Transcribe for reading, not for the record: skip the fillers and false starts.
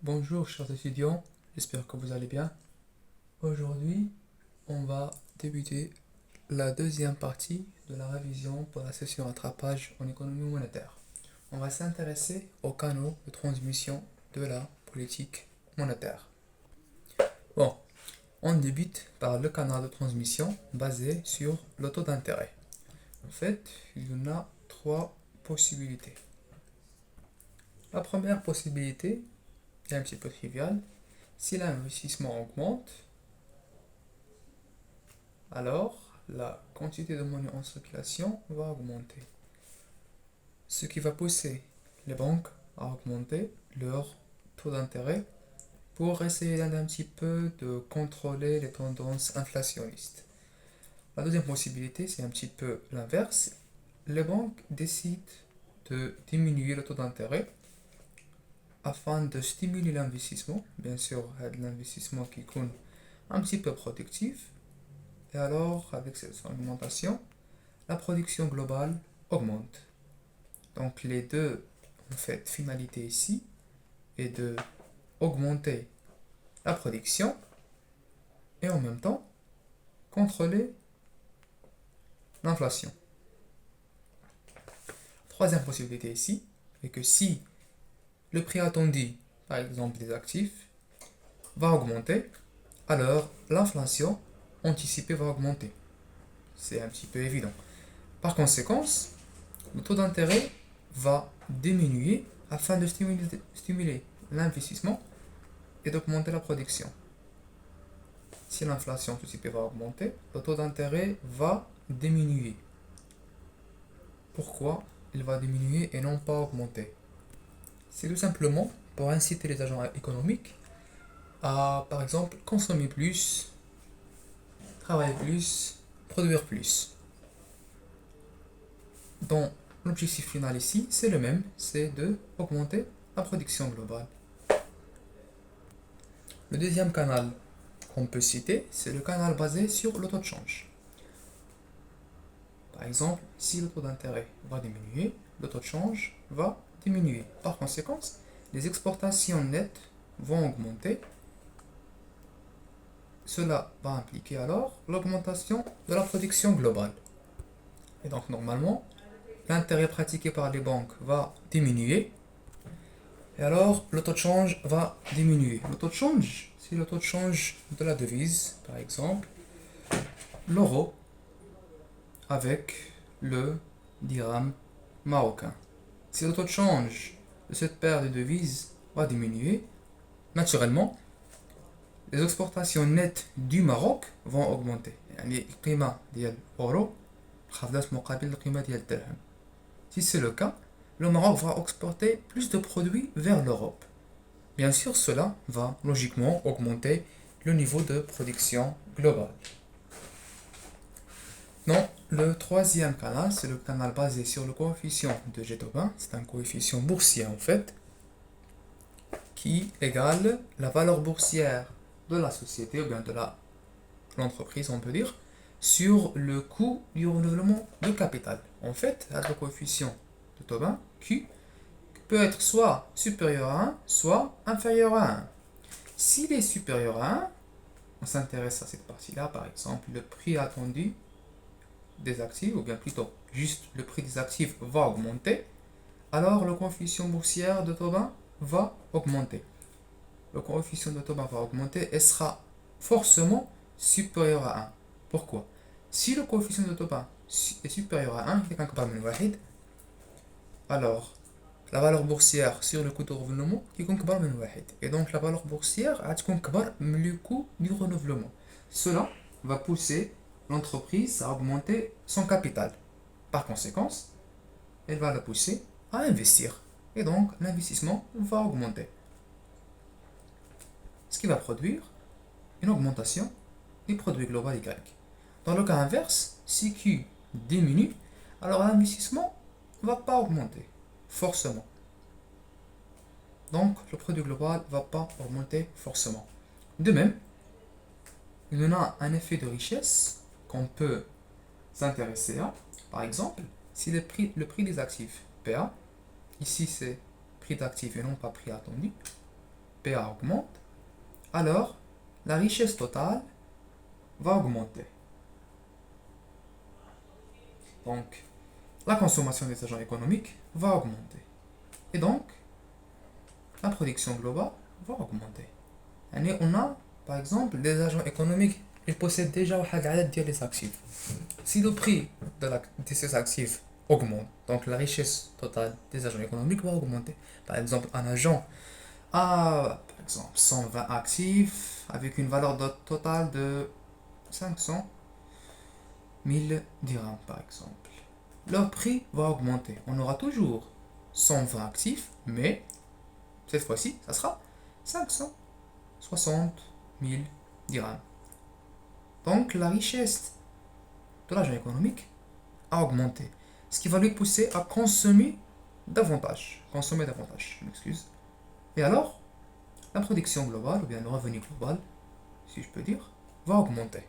Bonjour chers étudiants, j'espère que vous allez bien. Aujourd'hui, on va débuter la deuxième partie de la révision pour la session rattrapage en économie monétaire. On va s'intéresser aux canaux de transmission de la politique monétaire. Bon, on débute par le canal de transmission basé sur le taux d'intérêt. En fait, il y en a trois possibilités. La première possibilité est un petit peu triviale. Si l'investissement augmente, alors la quantité de monnaie en circulation va augmenter. Ce qui va pousser les banques à augmenter leur taux d'intérêt pour essayer d'un petit peu de contrôler les tendances inflationnistes. La deuxième possibilité, c'est un petit peu l'inverse. Les banques décident de diminuer le taux d'intérêt afin de stimuler l'investissement, bien sûr, l'investissement qui compte un petit peu productif. Et alors, avec cette augmentation, la production globale augmente. Donc les deux en fait finalité ici est de augmenter la production et en même temps contrôler l'inflation. Troisième possibilité ici est que si le prix attendu, par exemple des actifs, va augmenter, alors l'inflation anticipée va augmenter. C'est un petit peu évident. Par conséquent, le taux d'intérêt va diminuer afin de stimuler l'investissement et d'augmenter la production. Si l'inflation anticipée va augmenter, le taux d'intérêt va diminuer. Pourquoi il va diminuer et non pas augmenter? C'est tout simplement pour inciter les agents économiques à, par exemple, consommer plus, travailler plus, produire plus. Donc, l'objectif final ici, c'est le même, c'est de augmenter la production globale. Le deuxième canal qu'on peut citer, c'est le canal basé sur le taux de change. Par exemple, si le taux d'intérêt va diminuer, le taux de change va diminuer. Par conséquent, les exportations nettes vont augmenter. Cela va impliquer alors l'augmentation de la production globale. Et donc normalement, l'intérêt pratiqué par les banques va diminuer. Et alors, le taux de change va diminuer. Le taux de change, c'est le taux de change de la devise, par exemple, l'euro avec le dirham marocain. Si le taux de change de cette paire de devises va diminuer, naturellement, les exportations nettes du Maroc vont augmenter. يعني القيمة ديال l'euro خفضت مقابل القيمة ديال الدرهم. Si c'est le cas, le Maroc va exporter plus de produits vers l'Europe. Bien sûr, cela va logiquement augmenter le niveau de production globale. Non, le troisième canal, c'est le canal basé sur le coefficient de J-Tobin. C'est un coefficient boursier en fait, qui égale la valeur boursière de la société ou bien de l'entreprise, on peut dire, sur le coût du renouvellement de capital. En fait, le coefficient de Tobin, Q, peut être soit supérieur à 1, soit inférieur à 1. S'il est supérieur à 1, on s'intéresse à cette partie-là, par exemple, le prix attendu des actifs, ou bien plutôt juste le prix des actifs va augmenter, alors le coefficient boursier de Tobin va augmenter. Le coefficient de Tobin va augmenter et sera forcément supérieur à 1. Pourquoi? Si le coefficient de Tobin est supérieur à 1, alors la valeur boursière sur le coût de renouvellement est كبر من 1. Et donc la valeur boursière تكون كبر من le coût du renouvellement. Cela va pousser l'entreprise à augmenter son capital. Par conséquent, elle va la pousser à investir. Et donc l'investissement va augmenter. Ce qui va produire une augmentation du produit global Y. Dans le cas inverse, si Q diminue, alors l'investissement ne va pas augmenter, forcément. Donc le produit global ne va pas augmenter forcément. De même, il y en a un effet de richesse qu'on peut s'intéresser à. Par exemple, si le prix des actifs PA, ici c'est prix d'actifs et non pas prix attendu, PA augmente, alors la richesse totale va augmenter. Donc, la consommation des agents économiques va augmenter. Et donc, la production globale va augmenter. Et on a, par exemple, des agents économiques, ils possèdent déjà des actifs. Si le prix de ces actifs augmente, donc la richesse totale des agents économiques va augmenter. Par exemple, un agent a, par exemple, 120 actifs avec une valeur totale de 500 000 dirhams, par exemple. Leur prix va augmenter. On aura toujours 120 actifs, mais cette fois-ci, ça sera 560 000 dirhams. Donc, la richesse de l'agent économique a augmenté, ce qui va lui pousser à consommer davantage. Consommer davantage, je m'excuse. Et alors, la production globale, ou bien le revenu global, si je peux dire, va augmenter.